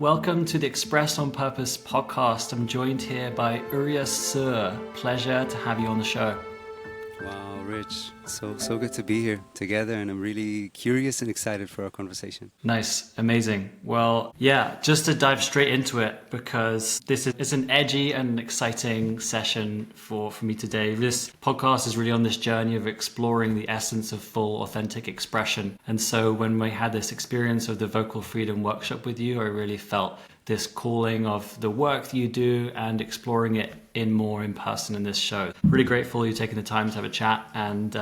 Welcome to the Express on Purpose podcast. I'm joined here by Uria Tsur. Pleasure to have you on the show. Wow, Rich. So good to be here together, and I'm really curious and excited for our conversation. Nice, amazing. Well, yeah, just to dive straight into it, because this is an edgy and exciting session for me today. This podcast is really on this journey of exploring the essence of full, authentic expression. And so when we had this experience of the Vocal Freedom Workshop with you, I really felt this calling of the work that you do and exploring it more in person in this show. Really grateful you're taking the time to have a chat, and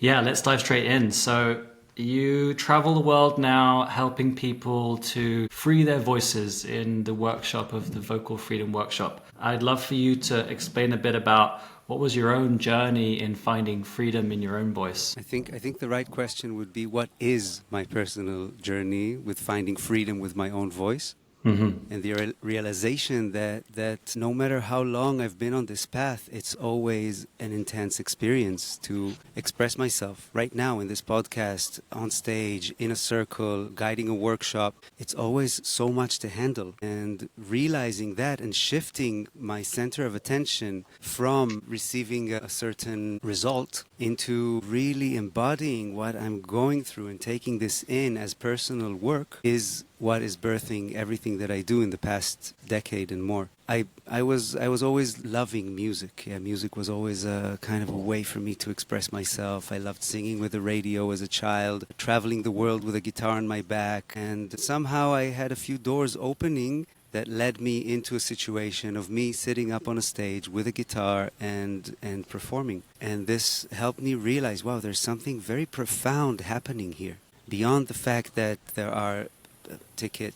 let's dive straight in. So you travel the world now helping people to free their voices in the workshop of the Vocal Freedom Workshop. I'd love for you to explain a bit about what was your own journey in finding freedom in your own voice. I think the right question would be, what is my personal journey with finding freedom with my own voice? Mm-hmm. And the realization that no matter how long I've been on this path, it's always an intense experience to express myself. Right now in this podcast, on stage, in a circle, guiding a workshop, it's always so much to handle. And realizing that and shifting my center of attention from receiving a certain result into really embodying what I'm going through and taking this in as personal work is what is birthing everything that I do in the past decade and more. I was always loving music. Yeah, music was always a kind of a way for me to express myself. I loved singing with the radio as a child, traveling the world with a guitar on my back, and somehow I had a few doors opening that led me into a situation of me sitting up on a stage with a guitar and performing. And this helped me realize, wow, there's something very profound happening here. Beyond the fact that there are ticket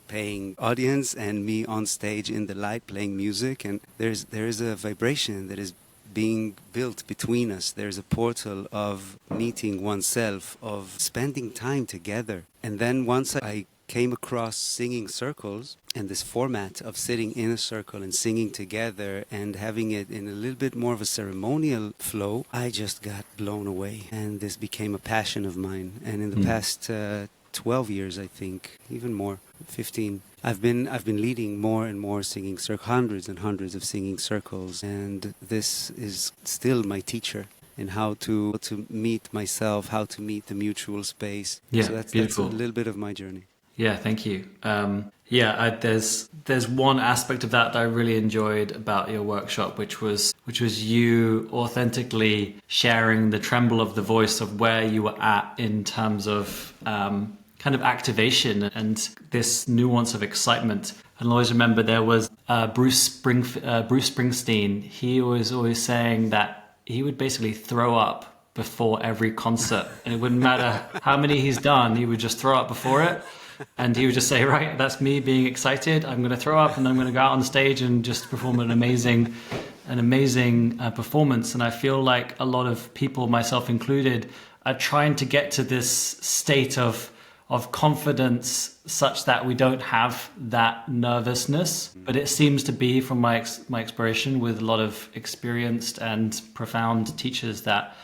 paying audience and me on stage in the light playing music, and there is a vibration that is being built between us. There's a portal of meeting oneself, of spending time together. And then once I came across singing circles and this format of sitting in a circle and singing together and having it in a little bit more of a ceremonial flow, I just got blown away, and this became a passion of mine. And in the past 12 years, I think, even more, 15. I've been leading more and more singing hundreds and hundreds of singing circles, and this is still my teacher in how to meet myself, how to meet the mutual space. Yeah, so that's beautiful. a little bit of my journey. Yeah, thank you. There's one aspect of that I really enjoyed about your workshop, which was you authentically sharing the tremble of the voice of where you were at in terms of kind of activation and this nuance of excitement. And I always remember there was Bruce Springsteen. He was always saying that he would basically throw up before every concert, and it wouldn't matter how many he's done, he would just throw up before it. And he would just say, right, that's me being excited. I'm going to throw up, and I'm going to go out on stage and just perform an amazing performance. And I feel like a lot of people, myself included, are trying to get to this state of confidence such that we don't have that nervousness. But it seems to be, from my exploration with a lot of experienced and profound teachers, that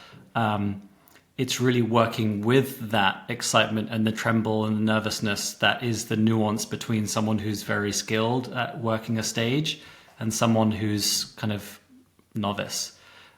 it's really working with that excitement and the tremble and the nervousness that is the nuance between someone who's very skilled at working a stage and someone who's kind of novice.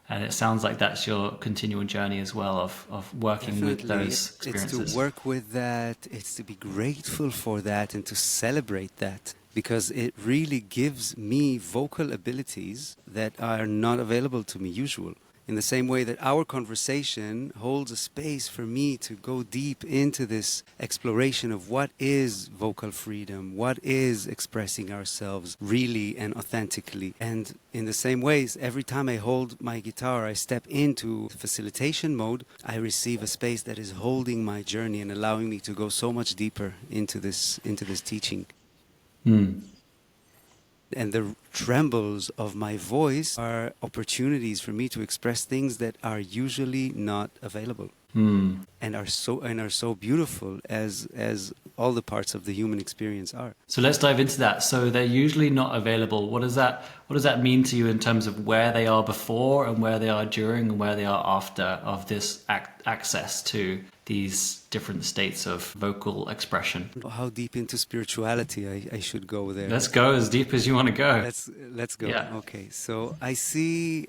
And it sounds like that's your continual journey as well of working Definitely. With those experiences. It's to work with that, it's to be grateful for that and to celebrate that, because it really gives me vocal abilities that are not available to me usual. In the same way that our conversation holds a space for me to go deep into this exploration of what is vocal freedom, what is expressing ourselves really and authentically. And in the same ways, every time I hold my guitar, I step into facilitation mode, I receive a space that is holding my journey and allowing me to go so much deeper into this teaching. And the trembles of my voice are opportunities for me to express things that are usually not available. and are so beautiful as all the parts of the human experience are. So let's dive into that. So they're usually not available. What does that mean to you in terms of where they are before and where they are during and where they are after of this access to these different states of vocal expression? How deep into spirituality I should go there? Let's go as deep as you want to go. Let's go. Yeah. Okay. So I see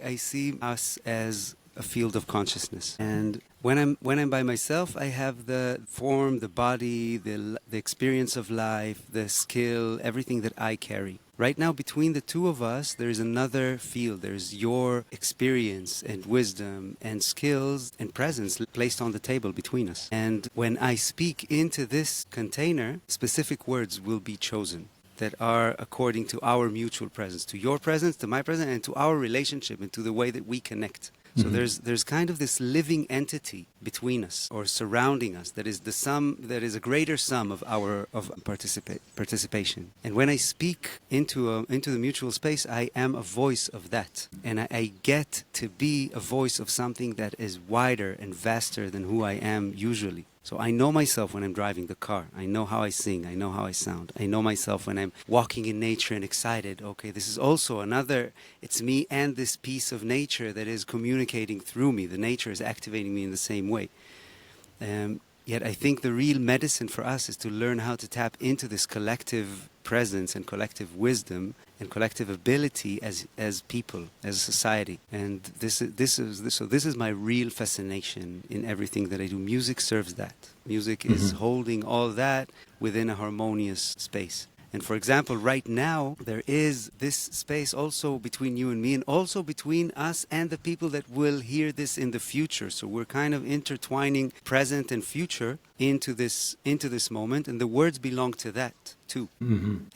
us as a field of consciousness, and when I'm by myself, I have the form, the body, the experience of life, the skill, everything that I carry. Right now, between the two of us, there is another field. There's your experience and wisdom and skills and presence placed on the table between us. And when I speak into this container, specific words will be chosen that are according to our mutual presence, to your presence, to my presence, and to our relationship and to the way that we connect. So there's kind of this living entity between us or surrounding us that is a greater sum of our participation. And when I speak into the mutual space, I am a voice of that, and I get to be a voice of something that is wider and vaster than who I am usually. So I know myself when I'm driving the car. I know how I sing. I know how I sound. I know myself when I'm walking in nature and excited. Okay, this is also it's me and this piece of nature that is communicating through me. The nature is activating me in the same way. Yet I think the real medicine for us is to learn how to tap into this collective presence and collective wisdom and collective ability as people, as a society. And this is my real fascination in everything that I do. Music serves that. Music is holding all that within a harmonious space. And for example, right now, there is this space also between you and me, and also between us and the people that will hear this in the future. So we're kind of intertwining present and future into this moment, and the words belong to that too.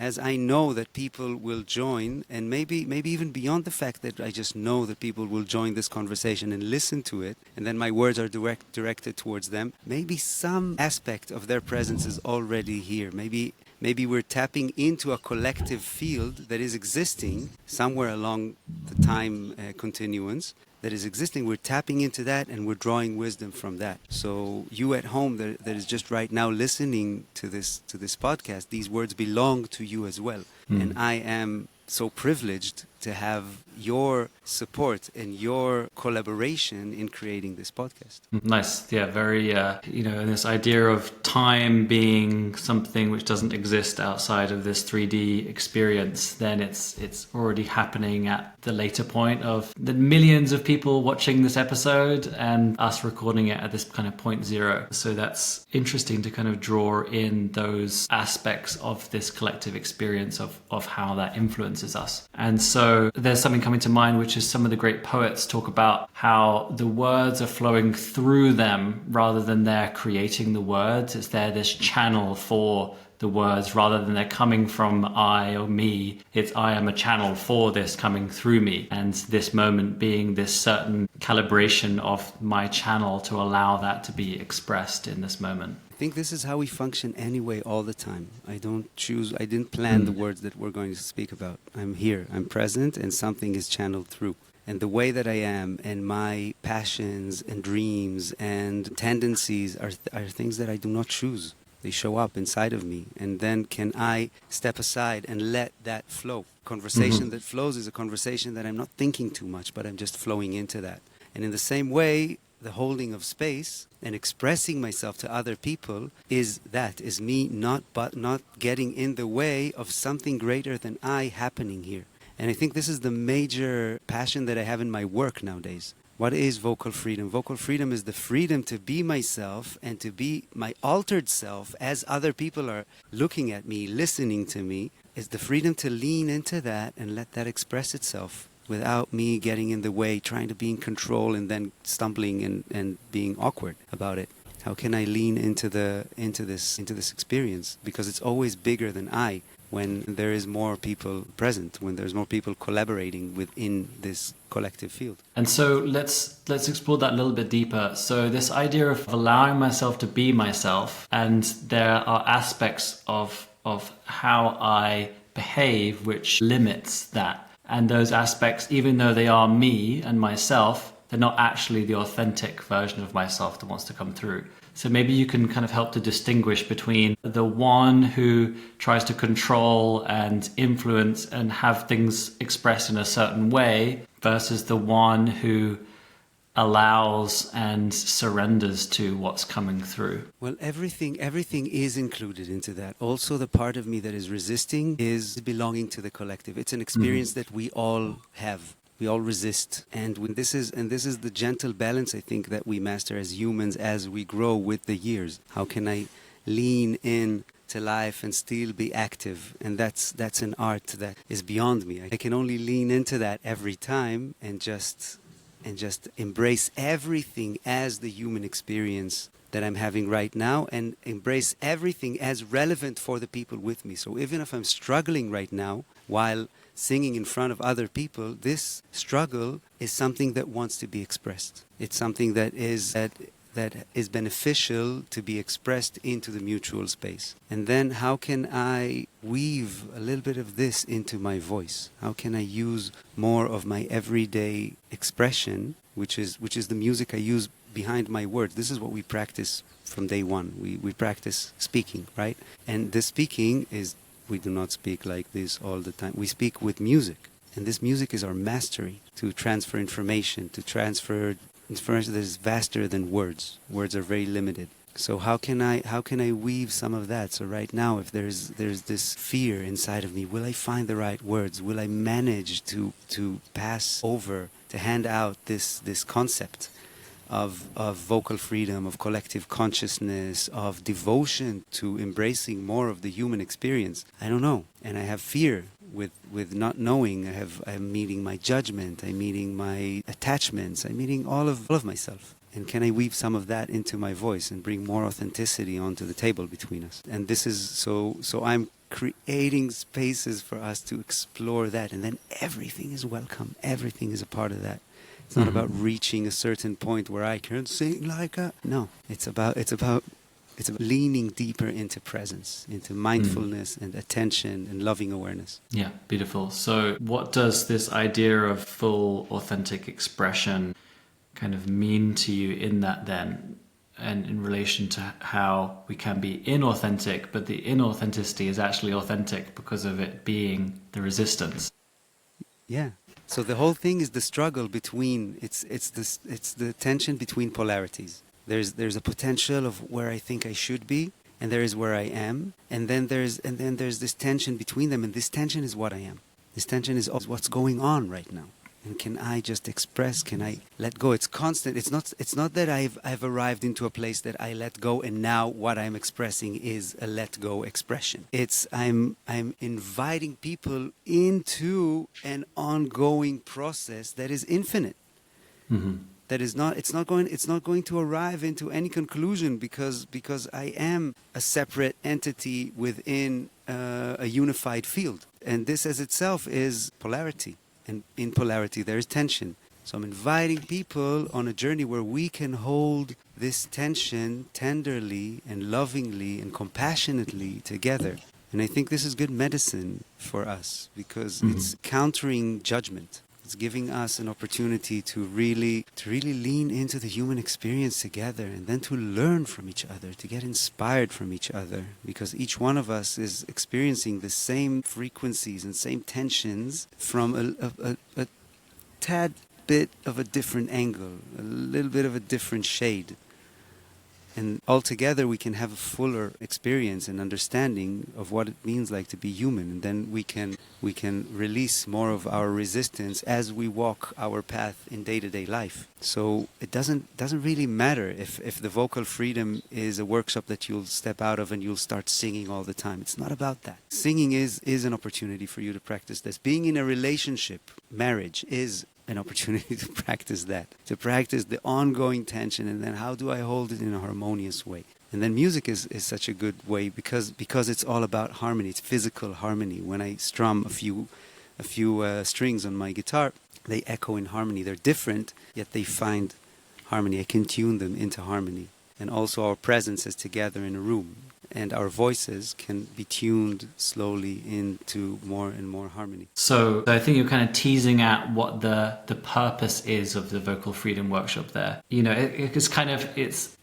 As I know that people will join, and maybe even beyond the fact that I just know that people will join this conversation and listen to it, and then my words are directed towards them, maybe some aspect of their presence is already here. Maybe we're tapping into a collective field that is existing somewhere along the time continuance that is existing. We're tapping into that and we're drawing wisdom from that. So you at home that is just right now listening to this podcast, these words belong to you as well. And I am so privileged to have your support and your collaboration in creating this podcast. Nice. Yeah, very, this idea of time being something which doesn't exist outside of this 3D experience, then it's already happening at the later point of the millions of people watching this episode and us recording it at this kind of point zero. So that's interesting to kind of draw in those aspects of this collective experience of how that influences us. And so there's something coming to mind, which is some of the great poets talk about how the words are flowing through them rather than they're creating the words. It's this channel for the words rather than they're coming from I or me. It's I am a channel for this coming through me, and this moment being this certain calibration of my channel to allow that to be expressed in this moment. I think this is how we function anyway all the time. I didn't plan the words that we're going to speak about. I'm here, I'm present, and something is channeled through. And the way that I am and my passions and dreams and tendencies are things that I do not choose. They show up inside of me. And then can I step aside and let that flow? Conversation that flows is a conversation that I'm not thinking too much, but I'm just flowing into that. And in the same way, the holding of space and expressing myself to other people is me not getting in the way of something greater than I happening here. And I think this is the major passion that I have in my work nowadays. What is vocal freedom? Vocal freedom is the freedom to be myself and to be my altered self as other people are looking at me, listening to me. It's the freedom to lean into that and let that express itself without me getting in the way, trying to be in control and then stumbling and being awkward about it. How can I lean into this experience? Because it's always bigger than I when there is more people present, when there's more people collaborating within this collective field. And so let's explore that a little bit deeper. So this idea of allowing myself to be myself, and there are aspects of how I behave which limits that. And those aspects, even though they are me and myself, they're not actually the authentic version of myself that wants to come through. So maybe you can kind of help to distinguish between the one who tries to control and influence and have things expressed in a certain way versus the one who allows and surrenders to what's coming through. Well, everything is included into that. Also, the part of me that is resisting is belonging to the collective. It's an experience that we all have. We all resist, and this is the gentle balance, I think, that we master as humans as we grow with the years. How can I lean in to life and still be active? And that's an art that is beyond me. I can only lean into that every time and just embrace everything as the human experience that I'm having right now, and embrace everything as relevant for the people with me. So even if I'm struggling right now while singing in front of other people, this struggle is something that wants to be expressed. It's something that is beneficial to be expressed into the mutual space. And then how can I weave a little bit of this into my voice? How can I use more of my everyday expression, which is the music I use behind my words? This is what we practice from day one. We practice speaking, right? And this speaking is, we do not speak like this all the time. We speak with music. And this music is our mastery to transfer information, to transfer information that is vaster than words. Words are very limited. So how can I weave some of that? So right now, if there's this fear inside of me, will I find the right words? Will I manage to pass over, to hand out this concept of vocal freedom, of collective consciousness, of devotion to embracing more of the human experience? I don't know. And I have fear with not knowing. I'm meeting my judgment, I'm meeting my attachments, I'm meeting all of myself. And can I weave some of that into my voice and bring more authenticity onto the table between us? And this is so I'm creating spaces for us to explore that, and then everything is welcome. Everything is a part of that. It's not about reaching a certain point where I can sing like a... No, it's about leaning deeper into presence, into mindfulness and attention and loving awareness. Yeah, beautiful. So what does this idea of full authentic expression kind of mean to you in that then? And in relation to how we can be inauthentic, but the inauthenticity is actually authentic because of it being the resistance. Yeah. So the whole thing is the struggle between, it's the tension between polarities. There's a potential of where I think I should be, and there is where I am, and then there's this tension between them, and this tension is what I am. This tension is what's going on right now. And can I just express? Can I let go? It's constant. It's not that I've arrived into a place that I let go, and now what I'm expressing is a let go expression. It's I'm inviting people into an ongoing process that is infinite. Mm-hmm. That is not. It's not going to arrive into any conclusion because I am a separate entity within a unified field, and this as itself is polarity. And in polarity, there is tension. So I'm inviting people on a journey where we can hold this tension tenderly and lovingly and compassionately together. And I think this is good medicine for us because it's countering judgment. It's giving us an opportunity to really lean into the human experience together, and then to learn from each other, to get inspired from each other, because each one of us is experiencing the same frequencies and same tensions from a tad bit of a different angle, a little bit of a different shade. And altogether we can have a fuller experience and understanding of what it means like to be human, and then we can release more of our resistance as we walk our path in day-to-day life. So it doesn't really matter if the vocal freedom is a workshop that you'll step out of and you'll start singing all the time. It's not about that. Singing is an opportunity for you to practice this. Being in a relationship, marriage, is an opportunity to practice that, to practice the ongoing tension, and then how do I hold it in a harmonious way. And then music is such a good way because it's all about harmony. It's physical harmony. When I strum a few strings on my guitar, they echo in harmony. They're different, yet they find harmony. I can tune them into harmony. And also our presences together in a room. and our voices can be tuned slowly into more and more harmony. So I think you're kind of teasing at what the purpose is of the vocal freedom workshop there. You know,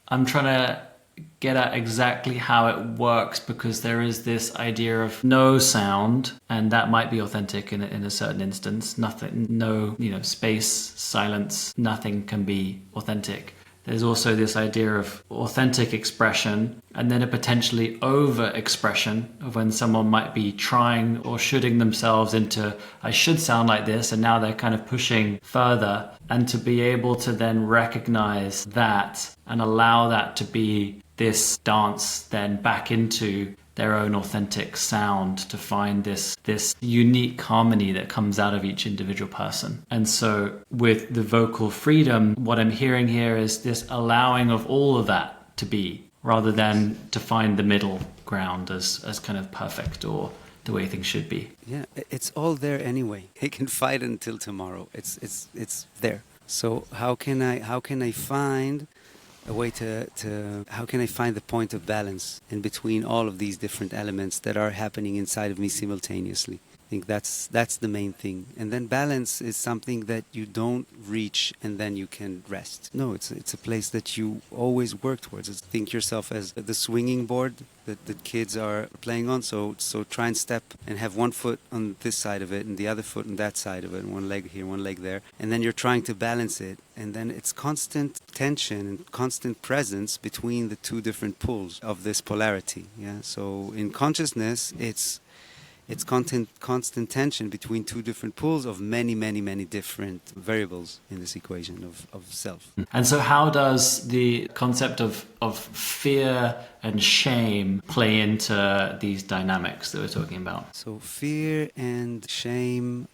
I'm trying to get at exactly how it works, because there is this idea of no sound, and that might be authentic in a certain instance. Nothing, no, space, silence, nothing can be authentic. There's also this idea of authentic expression, and then a potentially over-expression of when someone might be trying or shooting themselves into, I should sound like this, and now they're kind of pushing further. And to be able to then recognize that and allow that to be this dance then back into their own authentic sound, to find this unique harmony that comes out of each individual person. And so with the vocal freedom, what I'm hearing here is this allowing of all of that to be, rather than to find the middle ground as kind of perfect or the way things should be. Yeah, it's all there anyway. It can fight until tomorrow. It's there. So how can I find a way to how can I find the point of balance in between all of these different elements that are happening inside of me simultaneously? I think that's the main thing. And then balance is something that you don't reach and then you can rest. No, it's a place that you always work towards. Think yourself as the swinging board that the kids are playing on. So try and step and have one foot on this side of it and the other foot on that side of it, and one leg here, one leg there. And then you're trying to balance it. And then it's constant tension and constant presence between the two different poles of this polarity. Yeah. So in consciousness, it's constant tension between two different pools of many, many, many different variables in this equation of self. And so how does the concept of fear and shame play into these dynamics that we're talking about? So fear and shame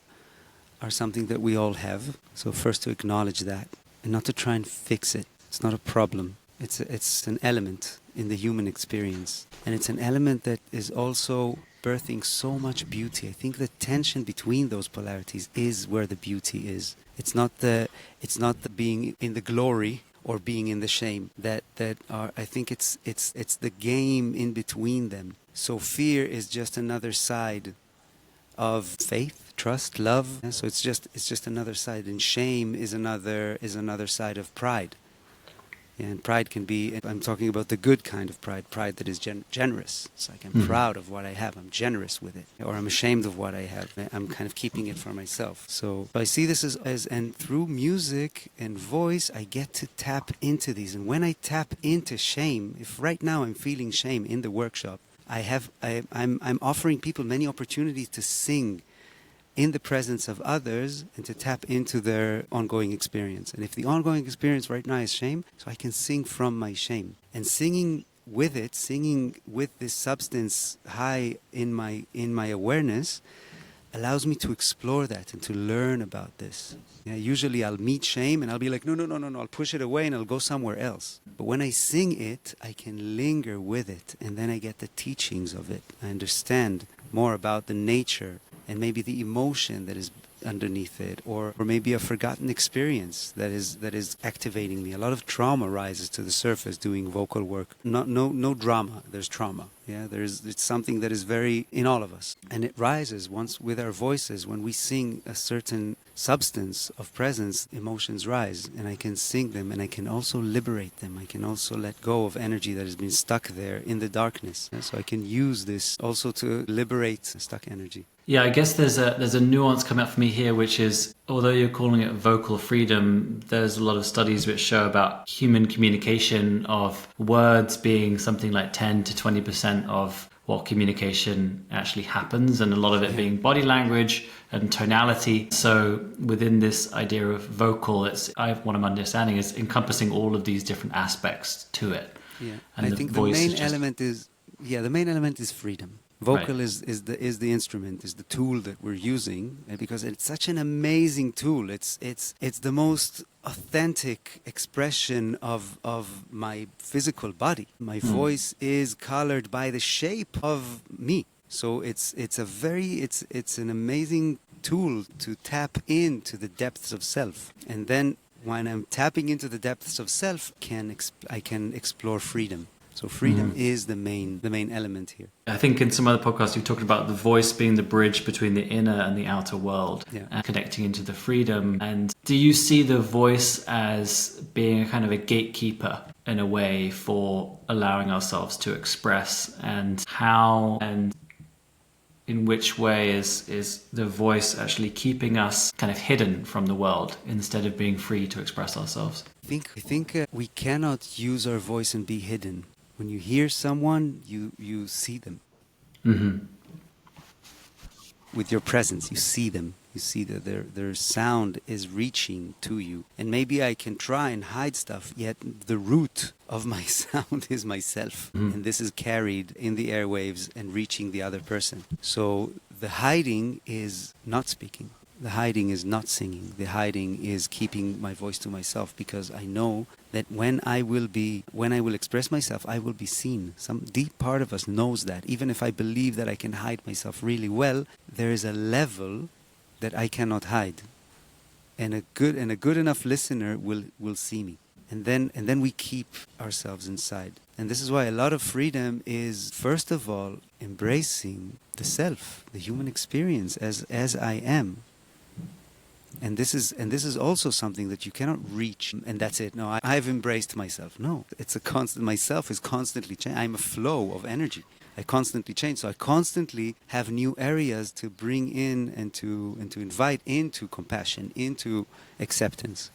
are something that we all have. So first to acknowledge that and not to try and fix it. It's not a problem. It's an element in the human experience. And it's an element that is also birthing so much beauty. I think the tension between those polarities is where the beauty is. It's not the being in the glory or being in the shame that are. I think it's the game in between them. So fear is just another side of faith, trust, love. So it's just another side, and shame is another side of pride. And pride can be, I'm talking about the good kind of pride that is generous. It's like I'm proud of what I have, I'm generous with it. Or I'm ashamed of what I have, I'm kind of keeping it for myself. So I see this as and through music and voice, I get to tap into these. And when I tap into shame, if right now I'm feeling shame in the workshop, I'm offering people many opportunities to sing in the presence of others and to tap into their ongoing experience. And if the ongoing experience right now is shame, so I can sing from my shame. And singing with this substance high in my awareness allows me to explore that and to learn about this. Usually I'll meet shame and I'll be like, no, I'll push it away and I'll go somewhere else. But when I sing it, I can linger with it, and then I get the teachings of it. I understand more about the nature and maybe the emotion that is underneath it, or maybe a forgotten experience that is activating me. A lot of trauma rises to the surface doing vocal work. No drama, there's trauma. Yeah, it's something that is very in all of us, and it rises once with our voices. When we sing a certain substance of presence, emotions rise, and I can sing them, and I can also liberate them. I can also let go of energy that has been stuck there in the darkness. Yeah, so I can use this also to liberate stuck energy. Yeah, I guess there's a nuance coming up for me here, which is, although you're calling it vocal freedom, there's a lot of studies which show about human communication of words being something like 10 to 20% of what communication actually happens, and a lot of it being body language and tonality. So within this idea of vocal, what I'm understanding is encompassing all of these different aspects to it. Yeah, and I think the main element is freedom. Vocal Right. is the instrument, is the tool that we're using, because it's such an amazing tool. It's the most authentic expression of my physical body. My voice is colored by the shape of me. So it's an amazing tool to tap into the depths of self. And then when I'm tapping into the depths of self, I can explore freedom. So freedom is the main element here. I think in some other podcasts you've talked about the voice being the bridge between the inner and the outer world, and connecting into the freedom. And do you see the voice as being a kind of a gatekeeper in a way for allowing ourselves to express, and how and in which way is the voice actually keeping us kind of hidden from the world instead of being free to express ourselves? I think we cannot use our voice and be hidden. When you hear someone, you see them. With your presence, you see them. You see that their sound is reaching to you. And maybe I can try and hide stuff, yet the root of my sound is myself. And this is carried in the airwaves and reaching the other person. So the hiding is not speaking. The hiding is not singing. The hiding is keeping my voice to myself, because I know that when I will express myself, I will be seen. Some deep part of us knows that. Even if I believe that I can hide myself really well, there is a level that I cannot hide. And a good enough listener will see me. And then we keep ourselves inside. And this is why a lot of freedom is, first of all, embracing the self, the human experience as I am. And this is also something that you cannot reach, and that's it. No, I've embraced myself. No, it's a constant. Myself is constantly changing. I'm a flow of energy. I constantly change. So I constantly have new areas to bring in and to invite into compassion, into acceptance.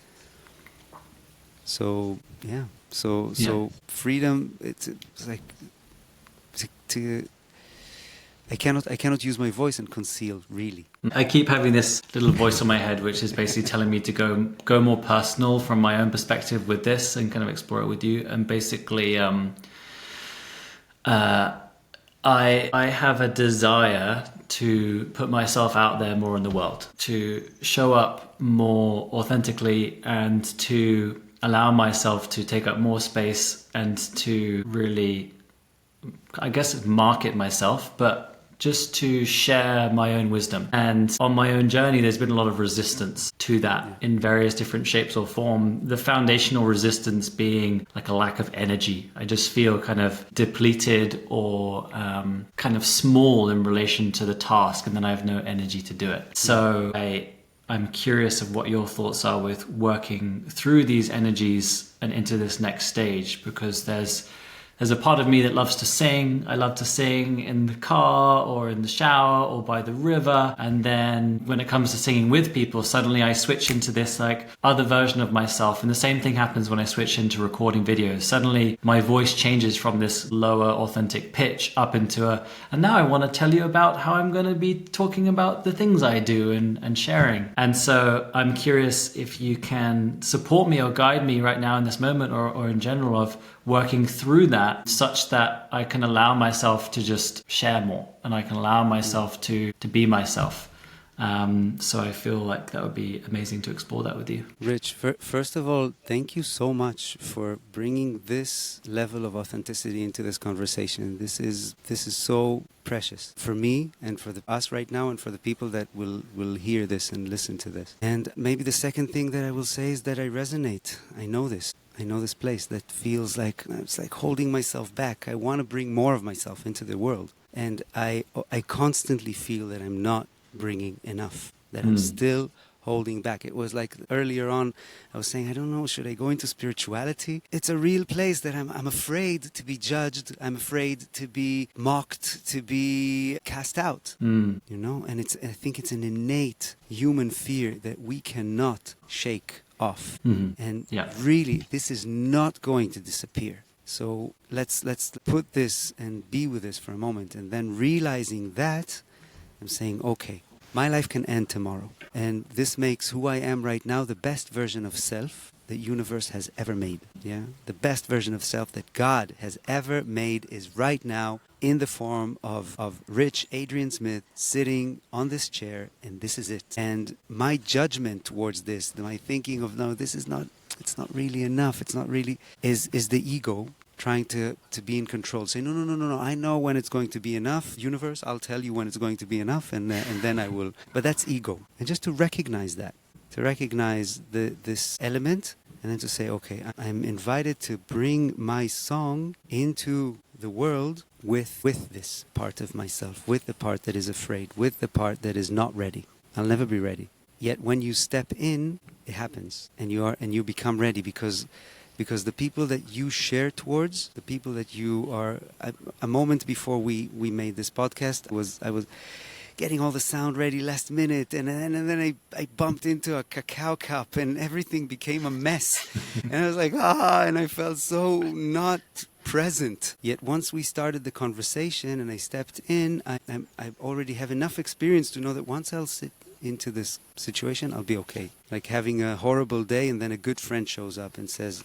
So yeah. So freedom. It's like to. I cannot use my voice and conceal, really. I keep having this little voice in my head which is basically telling me to go more personal from my own perspective with this and kind of explore it with you. And basically I have a desire to put myself out there more in the world, to show up more authentically, and to allow myself to take up more space and to really, I guess, market myself, but just to share my own wisdom. And on my own journey, there's been a lot of resistance to that in various different shapes or form. The foundational resistance being like a lack of energy. I just feel kind of depleted or kind of small in relation to the task, and then I have no energy to do it. So I'm curious of what your thoughts are with working through these energies and into this next stage, because there's a part of me that loves to sing. I love to sing in the car or in the shower or by the river. And then when it comes to singing with people, suddenly I switch into this like other version of myself. And the same thing happens when I switch into recording videos. Suddenly my voice changes from this lower authentic pitch up into and now I want to tell you about how I'm going to be talking about the things I do and sharing. And so I'm curious if you can support me or guide me right now in this moment or in general of working through that, such that I can allow myself to just share more, and I can allow myself to be myself. So I feel like that would be amazing to explore that with you. Rich, first of all, thank you so much for bringing this level of authenticity into this conversation. This is so precious for me and for us right now, and for the people that will hear this and listen to this. And maybe the second thing that I will say is that I resonate. I know this place that feels like it's like holding myself back. I want to bring more of myself into the world, and I constantly feel that I'm not bringing enough, that I'm still holding back. It was like earlier on I was saying, I don't know, should I go into spirituality? It's a real place that I'm afraid to be judged. I'm afraid to be mocked, to be cast out, you know. And I think it's an innate human fear that we cannot shake off. And really, this is not going to disappear. So let's put this and be with this for a moment, and then realizing that I'm saying, okay, my life can end tomorrow, and this makes who I am right now the best version of self the universe has ever made. Yeah, the best version of self that God has ever made is right now in the form of rich Adrian-Smith sitting on this chair, and this is it. And my judgment towards this, my thinking of, no, this is not, it's not really enough, it's not really, is the ego trying to be in control. Say, no, I know when it's going to be enough. Universe, I'll tell you when it's going to be enough, and then I will. But that's ego. And just to recognize that, to recognize this element, and then to say, okay, I'm invited to bring my song into the world with this part of myself, with the part that is afraid, with the part that is not ready. I'll never be ready. Yet when you step in, it happens, and you become ready because the people that you share towards, the people that you are. A moment before we made this podcast, I was getting all the sound ready last minute, and then I bumped into a cacao cup, and everything became a mess. And I was like, and I felt so not present. Yet once we started the conversation and I stepped in, I already have enough experience to know that once I'll sit into this situation, I'll be okay. Like having a horrible day, and then a good friend shows up and says,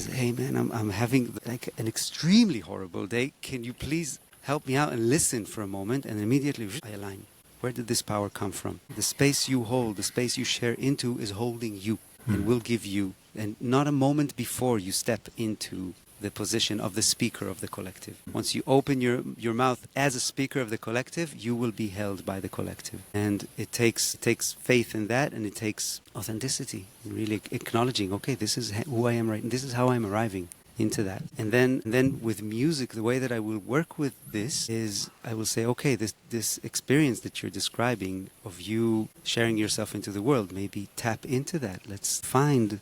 hey man, I'm having like an extremely horrible day. Can you please help me out and listen for a moment? And immediately I align. Where did this power come from? The space you hold, the space you share into is holding you and will give you, and not a moment before you step into the position of the speaker of the collective. Once you open your mouth as a speaker of the collective, you will be held by the collective. And it takes faith in that, and it takes authenticity, really acknowledging, okay, this is who I am right now, this is how I'm arriving into that. And then with music, the way that I will work with this is I will say, okay, this experience that you're describing of you sharing yourself into the world, maybe tap into that. Let's find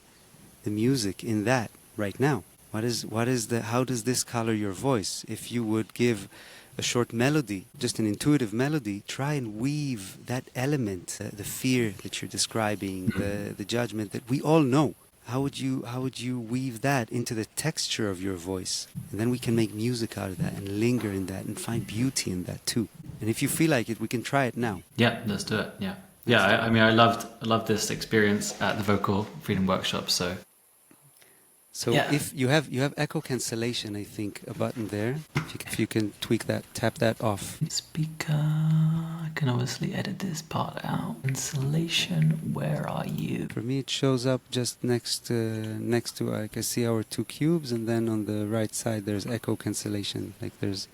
the music in that right now. How does this color your voice? If you would give a short melody, just an intuitive melody, try and weave that element, the fear that you're describing, the judgment that we all know. How would you weave that into the texture of your voice? And then we can make music out of that and linger in that and find beauty in that too. And if you feel like it, we can try it now. Yeah, let's do it. Yeah. Yeah, I mean, I loved this experience at the Vocal Freedom Workshop, So yeah. If you have echo cancellation, I think, a button there. If you can tweak that, tap that off. Speaker, I can obviously edit this part out. Cancellation, where are you? For me, it shows up just next to I can see our two cubes, and then on the right side there's echo cancellation. Like there's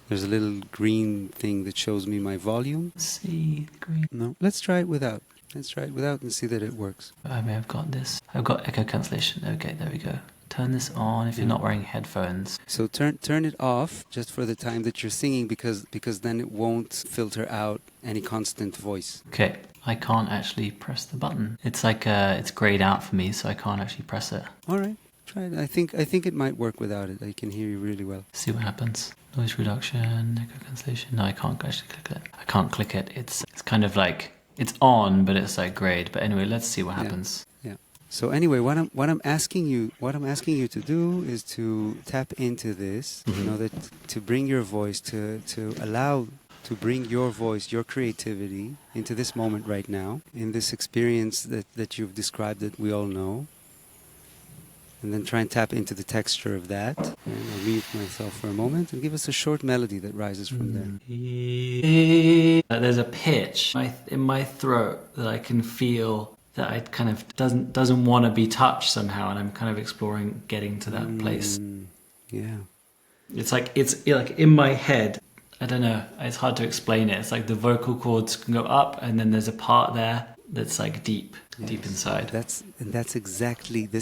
a little green thing that shows me my volume. Let's see the green. No, let's try it without. Let's try it without and see that it works. I may have got this. I've got echo cancellation. Okay, there we go. Turn this on if you're not wearing headphones. So turn it off just for the time that you're singing, because then it won't filter out any constant voice. Okay, I can't actually press the button. It's like it's grayed out for me, so I can't actually press it. All right, try it. I think it might work without it. I can hear you really well. See what happens. Noise reduction, echo cancellation. No, I can't actually click it. I can't click it. It's kind of like. It's on, but it's like grayed. But anyway, let's see what happens. Yeah. So anyway, what I'm asking you to do is to tap into this. You know, that to bring your voice, to allow to bring your voice, your creativity into this moment right now, in this experience that you've described that we all know. And then try and tap into the texture of that. And I'll mute myself for a moment and give us a short melody that rises from there. There's a pitch in my throat that I can feel that I kind of doesn't want to be touched somehow, and I'm kind of exploring getting to that place. Yeah. It's like in my head. I don't know. It's hard to explain it. It's like the vocal cords can go up, and then there's a part there that's like deep inside. This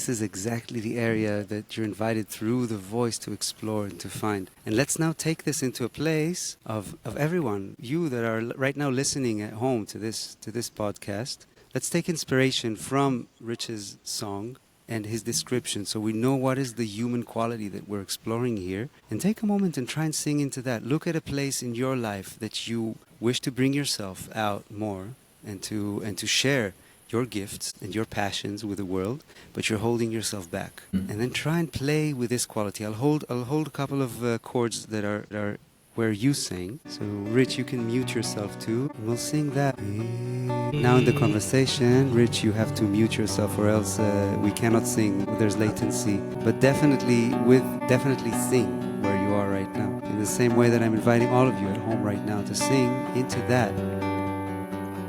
is exactly the area that you're invited through the voice to explore and to find. And let's now take this into a place of everyone, you that are right now listening at home to this podcast. Let's take inspiration from Rich's song and his description, so we know what is the human quality that we're exploring here, and take a moment and try and sing into that. Look at a place in your life that you wish to bring yourself out more and to share your gifts and your passions with the world, but you're holding yourself back. And then try and play with this quality. I'll hold a couple of chords that are where you sing. So Rich, you can mute yourself too, and we'll sing that. Now in the conversation, Rich, you have to mute yourself, or else we cannot sing. There's latency. But definitely sing where you are right now. In the same way that I'm inviting all of you at home right now to sing into that.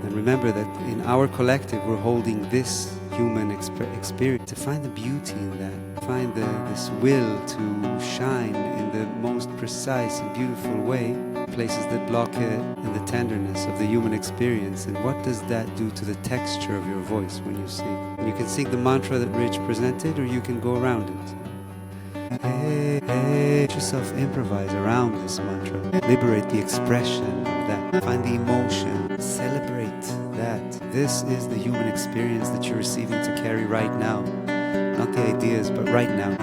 And remember that in our collective, we're holding this human experience, to find the beauty in that, find this will to shine in the most precise and beautiful way, places that block it, and the tenderness of the human experience. And what does that do to the texture of your voice when you sing? You can sing the mantra that Rich presented, or you can go around it. Hey, let yourself improvise around this mantra. Liberate the expression of that. Find the emotion. Celebrate that. This is the human experience that you're receiving to carry right now. Not the ideas, but right now.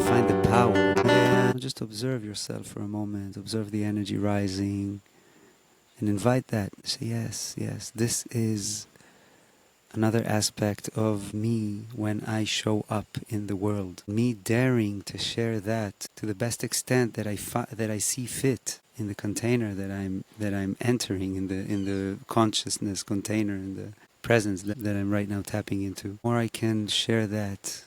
Find the power. Just observe yourself for a moment. Observe the energy rising. And invite that. Say, yes, yes, this is another aspect of me when I show up in the world. Me daring to share that to the best extent that I see fit in the container that I'm entering, in the consciousness container, in the presence that I'm right now tapping into. Or I can share that,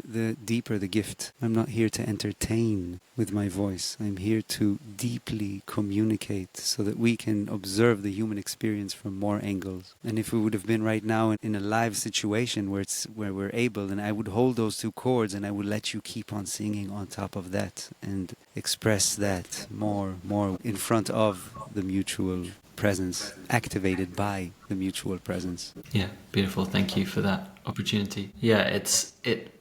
the deeper the gift. I'm not here to entertain with my voice. I'm here to deeply communicate so that we can observe the human experience from more angles. And if we would have been right now in a live situation where we're able, then I would hold those two chords and I would let you keep on singing on top of that and express that more in front of the mutual presence, activated by the mutual presence. Yeah, beautiful. Thank you for that opportunity. Yeah, it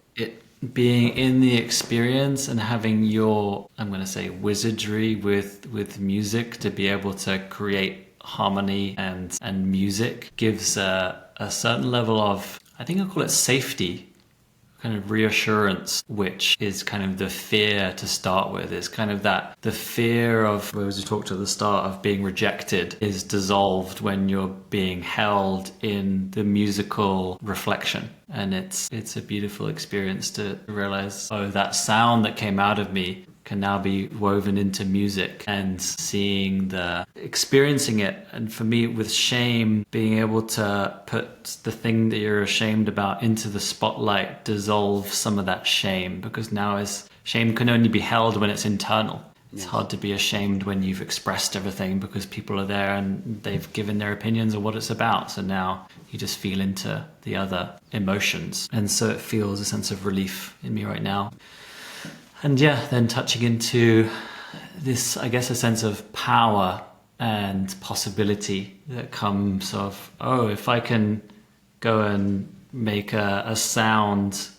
being in the experience and having your, I'm going to say, wizardry with music to be able to create harmony and music gives a certain level of, I think I'll call it safety, kind of reassurance, which is kind of the fear to start with. It's kind of that the fear of, as we talked at the start, of being rejected is dissolved when you're being held in the musical reflection. And it's a beautiful experience to realize, oh, that sound that came out of me can now be woven into music, and experiencing it. And for me, with shame, being able to put the thing that you're ashamed about into the spotlight dissolves some of that shame, because now shame can only be held when it's internal. It's hard to be ashamed when you've expressed everything because people are there and they've given their opinions of what it's about. So now you just feel into the other emotions. And so it feels a sense of relief in me right now. And yeah, then touching into this, I guess, a sense of power and possibility that comes of, oh, if I can go and make a sound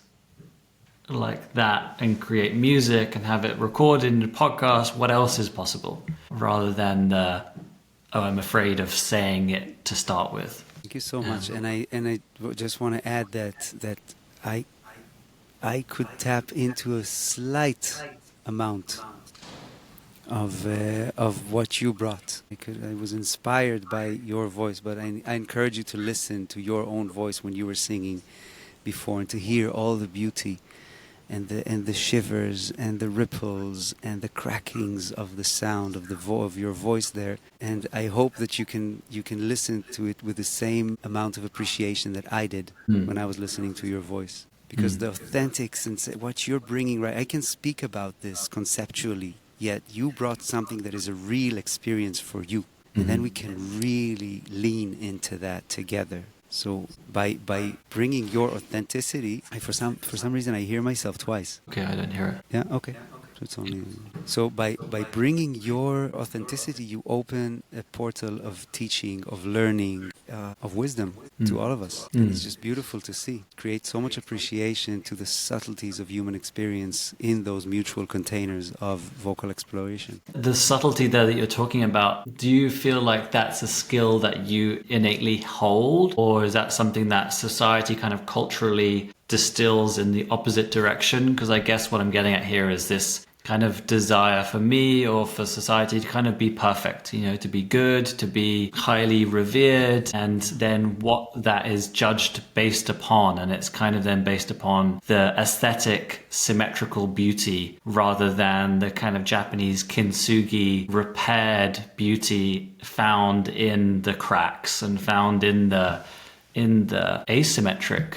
like that and create music and have it recorded in a podcast, what else is possible? Rather than I'm afraid of saying it to start with. Thank you so much. And I just want to add that I could tap into a slight amount of what you brought. I was inspired by your voice, but I encourage you to listen to your own voice when you were singing before, and to hear all the beauty and the shivers and the ripples and the crackings of the sound of your voice there. And I hope that you can listen to it with the same amount of appreciation that I did when I was listening to your voice. Because the authentic, what you're bringing, right? I can speak about this conceptually, yet you brought something that is a real experience for you. And then we can really lean into that together. So by bringing your authenticity, for some reason I hear myself twice. Okay, I don't hear it. Yeah, okay. So by bringing your authenticity, you open a portal of teaching, of learning, of wisdom to all of us. And it's just beautiful to see. Create so much appreciation to the subtleties of human experience in those mutual containers of vocal exploration. The subtlety there that you're talking about, do you feel like that's a skill that you innately hold? Or is that something that society kind of culturally distills in the opposite direction? Because I guess what I'm getting at here is this kind of desire for me or for society to kind of be perfect, to be good, to be highly revered, and then what that is judged based upon. And it's kind of then based upon the aesthetic, symmetrical beauty rather than the kind of Japanese kintsugi repaired beauty found in the cracks and found in the asymmetric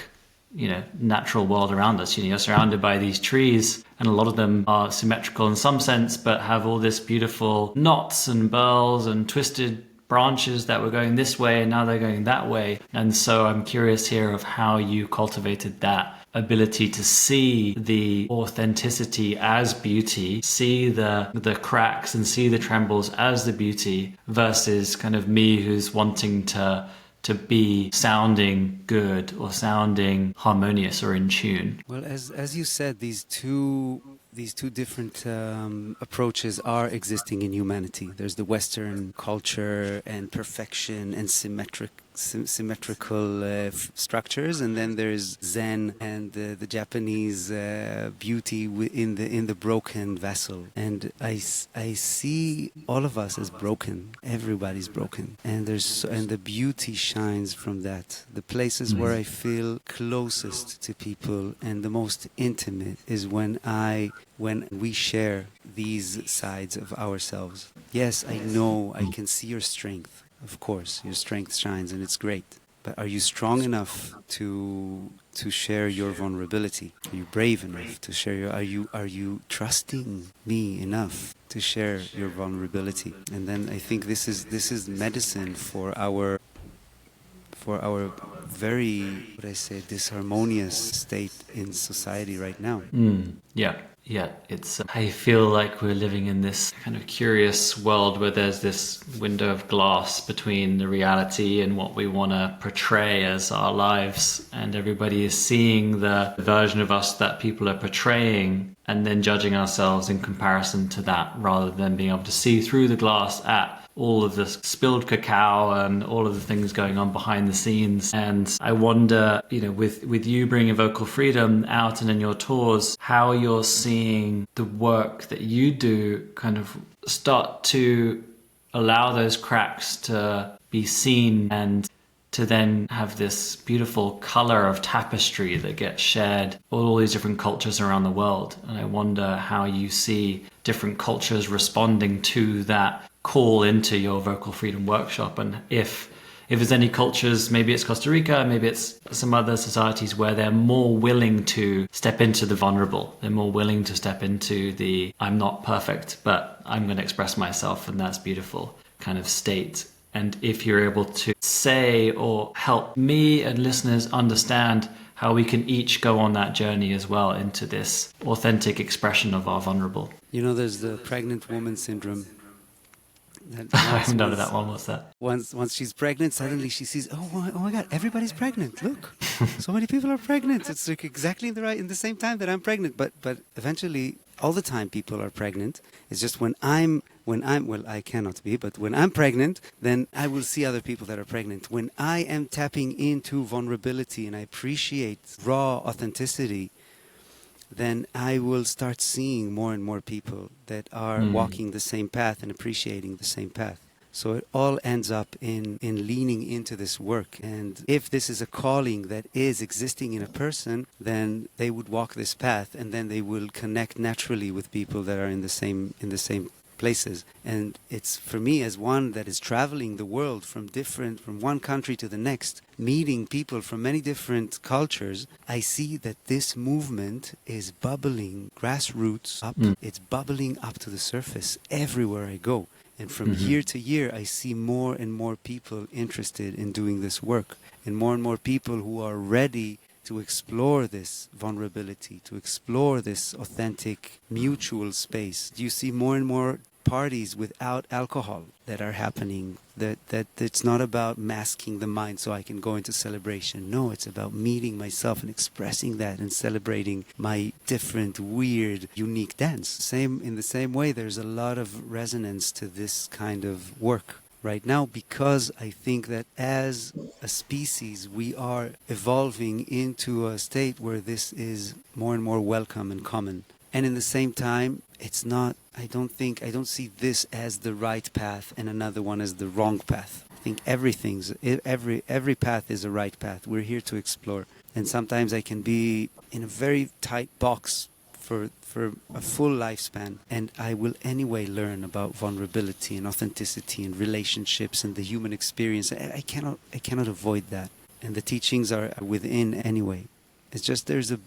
natural world around us. You're surrounded by these trees, and a lot of them are symmetrical in some sense, but have all this beautiful knots and burls and twisted branches that were going this way and now they're going that way. And so I'm curious here of how you cultivated that ability to see the authenticity as beauty, see the cracks and see the trembles as the beauty, versus kind of me who's wanting to to be sounding good or sounding harmonious or in tune? Well, as you said, these two different approaches are existing in humanity. There's the Western culture and perfection and symmetrical structures, and then there's Zen and the Japanese beauty in the broken vessel. And I see all of us as broken. Everybody's broken, and and the beauty shines from that. The places where I feel closest to people and the most intimate is when we share these sides of ourselves. Yes, I know, I can see your strength. Of course, your strength shines and it's great. But are you strong enough to share your vulnerability? Are you brave enough to share are you trusting me enough to share your vulnerability? And then I think this is medicine for our very, what I say, disharmonious state in society right now. Yeah, I feel like we're living in this kind of curious world where there's this window of glass between the reality and what we want to portray as our lives, and everybody is seeing the version of us that people are portraying and then judging ourselves in comparison to that, rather than being able to see through the glass at all of the spilled cacao and all of the things going on behind the scenes. And I wonder, with you bringing vocal freedom out and in your tours, how you're seeing the work that you do kind of start to allow those cracks to be seen and to then have this beautiful color of tapestry that gets shared all these different cultures around the world. And I wonder how you see different cultures responding to that call into your vocal freedom workshop, and if there's any cultures, maybe it's Costa Rica, maybe it's some other societies where they're more willing to step into the vulnerable, they're more willing to step into the I'm not perfect but I'm going to express myself and that's beautiful kind of state. And if you're able to say or help me and listeners understand how we can each go on that journey as well into this authentic expression of our vulnerable. There's the pregnant woman syndrome. I haven't done that one. What's that? Once she's pregnant, suddenly she sees, oh my God, everybody's pregnant. Look, so many people are pregnant. It's like exactly in the same time that I'm pregnant. But eventually, all the time people are pregnant. It's just when I'm well, I cannot be, but when I'm pregnant, then I will see other people that are pregnant. When I am tapping into vulnerability and I appreciate raw authenticity, then I will start seeing more and more people that are walking the same path and appreciating the same path. So it all ends up in leaning into this work. And if this is a calling that is existing in a person, then they would walk this path, and then they will connect naturally with people that are in the same places. And it's, for me, as one that is traveling the world from one country to the next, meeting people from many different cultures, I see that this movement is bubbling grassroots up. It's bubbling up to the surface everywhere I go. And from year to year, I see more and more people interested in doing this work, and more people who are ready to explore this vulnerability, to explore this authentic mutual space. You see more and more parties without alcohol that are happening, that it's not about masking the mind so I can go into celebration. No, it's about meeting myself and expressing that and celebrating my different, weird, unique dance. In the same way, there's a lot of resonance to this kind of work right now, because I think that as a species we are evolving into a state where this is more and more welcome and common. And in the same time, it's not, I don't see this as the right path and another one as the wrong path. I think every path is a right path. We're here to explore. And sometimes I can be in a very tight box for a full lifespan, and I will anyway learn about vulnerability and authenticity and relationships and the human experience. I cannot avoid that. And the teachings are within anyway. It's just there's a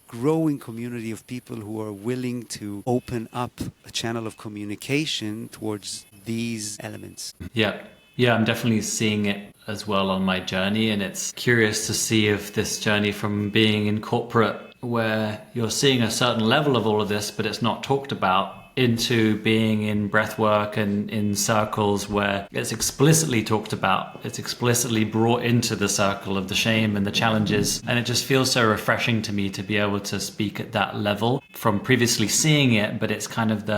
growing community of people who are willing to open up a channel of communication towards these elements. Yeah, I'm definitely seeing it as well on my journey, and it's curious to see if this journey from being in corporate, where you're seeing a certain level of all of this, but it's not talked about, into being in breath work and in circles where it's explicitly talked about, it's explicitly brought into the circle of the shame and the challenges. And it just feels so refreshing to me to be able to speak at that level from previously seeing it, but it's kind of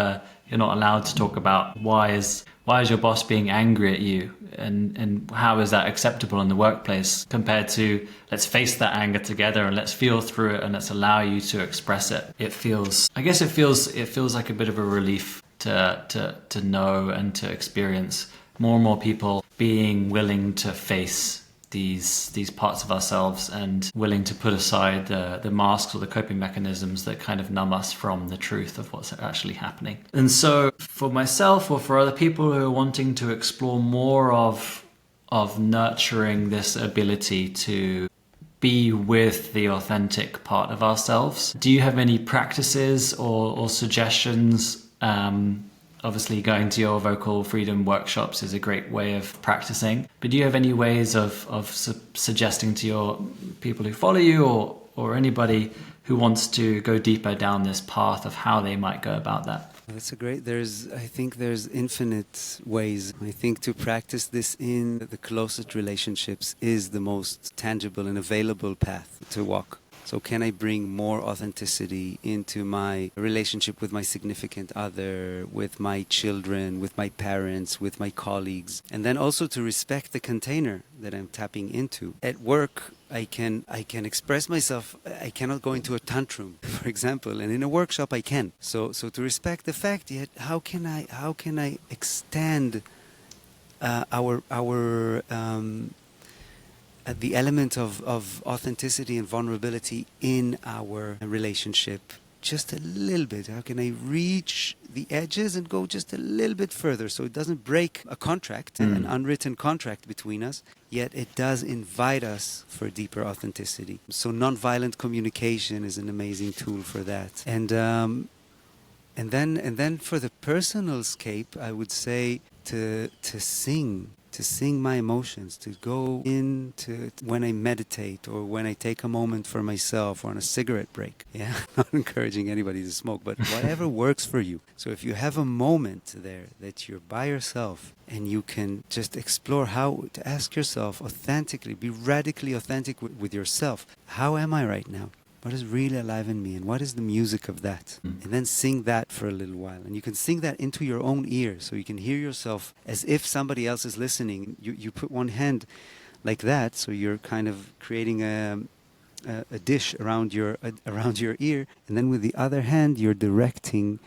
you're not allowed to talk about why is your boss being angry at you, and how is that acceptable in the workplace, compared to let's face that anger together and let's feel through it and let's allow you to express it. It feels like a bit of a relief to know and to experience more and more people being willing to face these parts of ourselves and willing to put aside the masks or the coping mechanisms that kind of numb us from the truth of what's actually happening. And so for myself or for other people who are wanting to explore more of nurturing this ability to be with the authentic part of ourselves, do you have any practices or suggestions? Obviously, going to your vocal freedom workshops is a great way of practicing. But do you have any ways of suggesting to your people who follow you or anybody who wants to go deeper down this path of how they might go about that? That's a great, I think there's infinite ways. I think to practice this in the closest relationships is the most tangible and available path to walk. So can I bring more authenticity into my relationship with my significant other, with my children, with my parents, with my colleagues? And then also to respect the container that I'm tapping into. At work, I can express myself. I cannot go into a tantrum, for example, and in a workshop I can. So to respect the fact, yet how can I extend the element of authenticity and vulnerability in our relationship just a little bit? How can I reach the edges and go just a little bit further so it doesn't break a contract, an unwritten contract between us, yet it does invite us for deeper authenticity. So nonviolent communication is an amazing tool for that. And then for the personal scape, I would say to sing my emotions, to go into when I meditate or when I take a moment for myself or on a cigarette break. Yeah, not encouraging anybody to smoke, but whatever works for you. So if you have a moment there that you're by yourself and you can just explore how to ask yourself authentically, be radically authentic with yourself. How am I right now? What is really alive in me, and what is the music of that? And then sing that for a little while. And you can sing that into your own ear, so you can hear yourself as if somebody else is listening. You put one hand like that, so you're kind of creating a dish around your ear, and then with the other hand, you're directing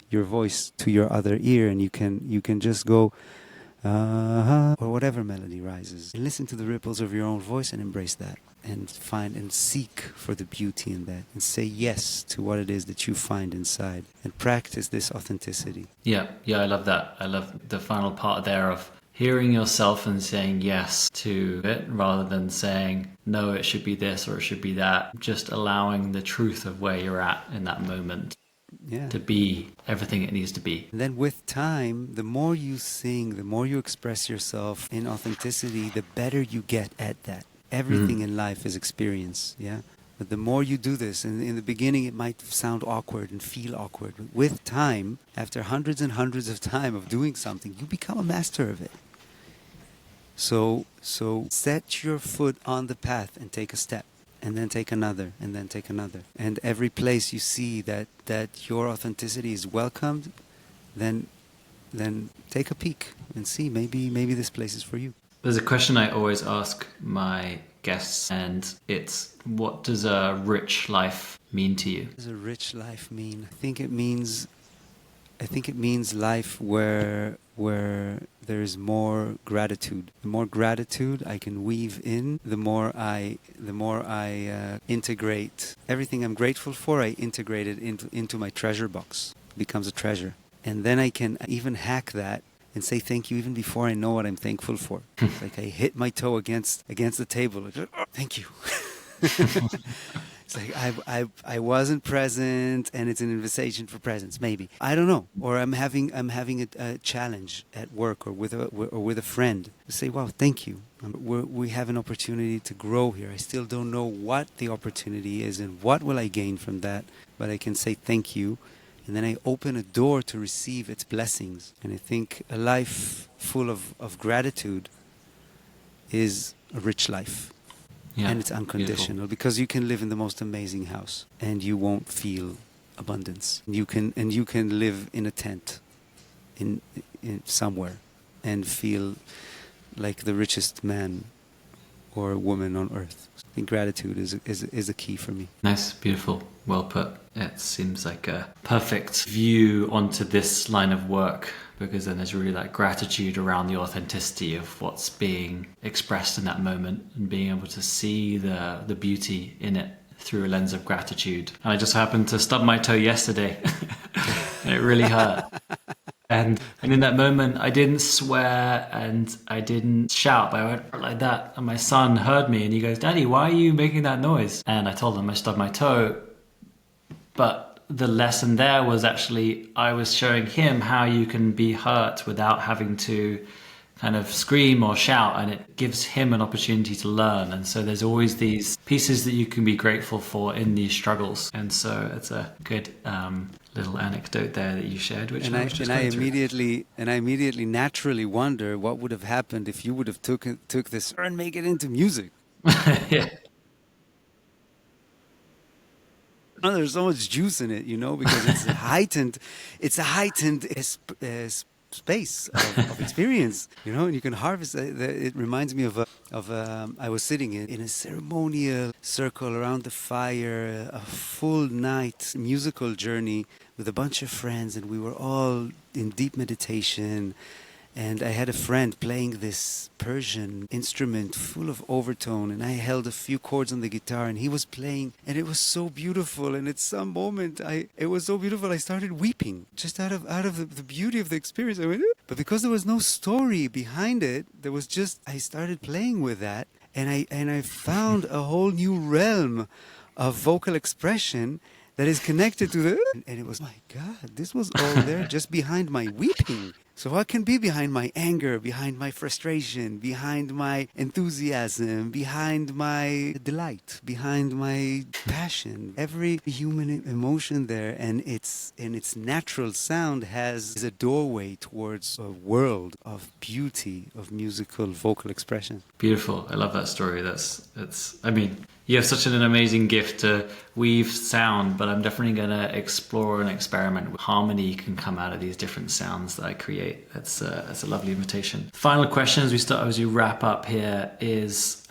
your voice to your other ear, and you can just go or whatever melody rises. And listen to the ripples of your own voice and embrace that. And find and seek for the beauty in that, and say yes to what it is that you find inside, and practice this authenticity. Yeah, I love that. I love the final part there of hearing yourself and saying yes to it rather than saying, no, it should be this or it should be that. Just allowing the truth of where you're at in that moment. Yeah. To be everything it needs to be. And then with time, the more you sing, the more you express yourself in authenticity, the better you get at that. Everything in life is experience, yeah? But the more you do this, and in the beginning it might sound awkward and feel awkward, but with time, after hundreds and hundreds of time of doing something, you become a master of it. So set your foot on the path and take a step, and then take another, and then take another. And every place you see that your authenticity is welcomed, then take a peek and see, maybe this place is for you. There's a question I always ask my guests, and it's, what does a rich life mean to you? What does a rich life mean? I think it means life where there is more gratitude. The more gratitude I can weave in, the more I integrate everything I'm grateful for. I integrate it into my treasure box. It becomes a treasure, and then I can even hack that and say thank you even before I know what I'm thankful for. It's like I hit my toe against the table. Like, oh, thank you. It's like I wasn't present, and it's an invitation for presence. Maybe, I don't know. Or I'm having a challenge at work or with a friend. Say, wow, thank you. We have an opportunity to grow here. I still don't know what the opportunity is and what will I gain from that, but I can say thank you. and then I open a door to receive its blessings. And I think a life full of gratitude is a rich life. Yeah, and it's unconditional, beautiful. because you can live in the most amazing house and you won't feel abundance. You can live in a tent in somewhere and feel like the richest man or woman on earth. I think gratitude is a key for me. Nice, beautiful, well put. It seems like a perfect view onto this line of work, because then there's really that gratitude around the authenticity of what's being expressed in that moment, and being able to see the beauty in it through a lens of gratitude. And I just happened to stub my toe yesterday and it really hurt. And in that moment, I didn't swear and I didn't shout, but I went like that. And my son heard me and he goes, "Daddy, why are you making that noise?" And I told him I stubbed my toe. But the lesson there was actually, I was showing him how you can be hurt without having to kind of scream or shout, and it gives him an opportunity to learn. And so there's always these pieces that you can be grateful for in these struggles. And so it's a good little anecdote there that you shared, which I immediately naturally wonder what would have happened if you would have took this and make it into music. Yeah. Oh, there's so much juice in it, because it's a heightened space of experience, and you can harvest. It reminds me of I was sitting in a ceremonial circle around the fire, a full night musical journey with a bunch of friends, and we were all in deep meditation. And I had a friend playing this Persian instrument full of overtone, and I held a few chords on the guitar, and he was playing, and it was so beautiful. And at some moment, it was so beautiful, I started weeping just out of the beauty of the experience. I went, "Eh." But because there was no story behind it, there was just, I started playing with that, and I found a whole new realm of vocal expression that is connected to and it was, my God, this was all there just behind my weeping. So what can be behind my anger, behind my frustration, behind my enthusiasm, behind my delight, behind my passion? Every human emotion there, and its natural sound is a doorway towards a world of beauty, of musical vocal expression. Beautiful. I love that story. You have such an amazing gift to weave sound, but I'm definitely going to explore and experiment with harmony can come out of these different sounds that I create. That's a lovely invitation. Final question as we wrap up here is,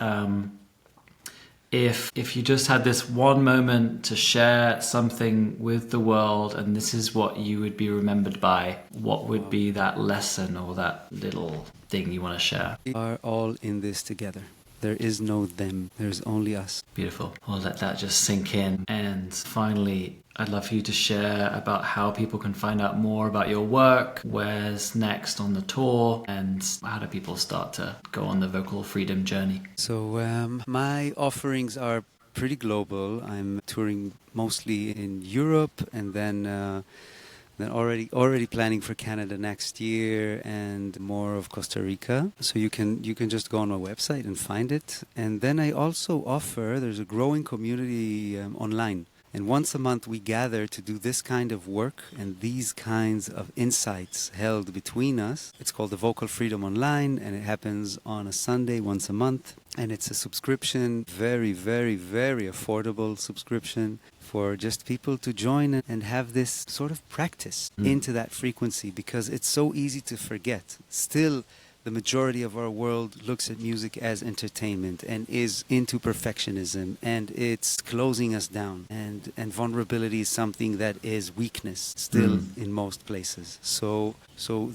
if you just had this one moment to share something with the world, and this is what you would be remembered by, what would be that lesson or that little thing you want to share? We are all in this together. There is no them. There's only us. Beautiful. I'll let that just sink in. And finally, I'd love for you to share about how people can find out more about your work, where's next on the tour, and how do people start to go on the vocal freedom journey? So my offerings are pretty global. I'm touring mostly in Europe, and then already planning for Canada next year, and more of Costa Rica. So you can just go on my website and find it. And then I also offer, there's a growing community online. And once a month we gather to do this kind of work and these kinds of insights held between us. It's called the Vocal Freedom Online, and it happens on a Sunday once a month. And it's a subscription, very, very, very affordable subscription for just people to join and have this sort of practice into that frequency, because it's so easy to forget. Still, the majority of our world looks at music as entertainment and is into perfectionism, and it's closing us down. And vulnerability is something that is weakness still in most places. So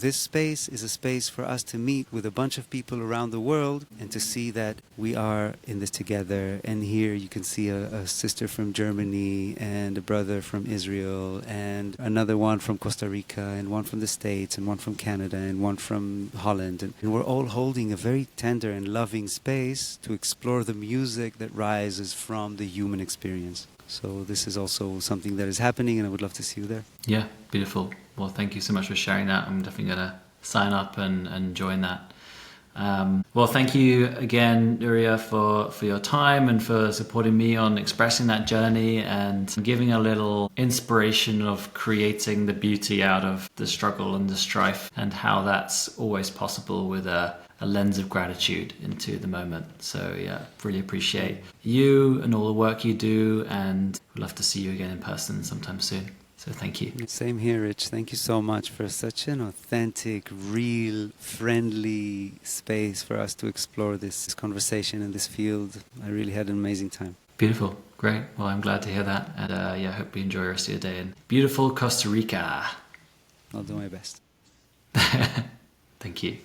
this space is a space for us to meet with a bunch of people around the world and to see that we are in this together. And here you can see a sister from Germany and a brother from Israel and another one from Costa Rica and one from the States and one from Canada and one from Holland. And we're all holding a very tender and loving space to explore the music that rises from the human experience. So this is also something that is happening, and I would love to see you there. Yeah, beautiful. Well, thank you so much for sharing that. I'm definitely going to sign up and join that. Well, thank you again, Uria, for your time and for supporting me on expressing that journey and giving a little inspiration of creating the beauty out of the struggle and the strife, and how that's always possible with a lens of gratitude into the moment. So yeah, really appreciate you and all the work you do, and we'd love to see you again in person sometime soon. So thank you. Same here, Rich. Thank you so much for such an authentic, real, friendly space for us to explore this conversation in this field. I really had an amazing time. Beautiful. Great. Well, I'm glad to hear that. And I hope you enjoy the rest of your day in beautiful Costa Rica. I'll do my best. Thank you.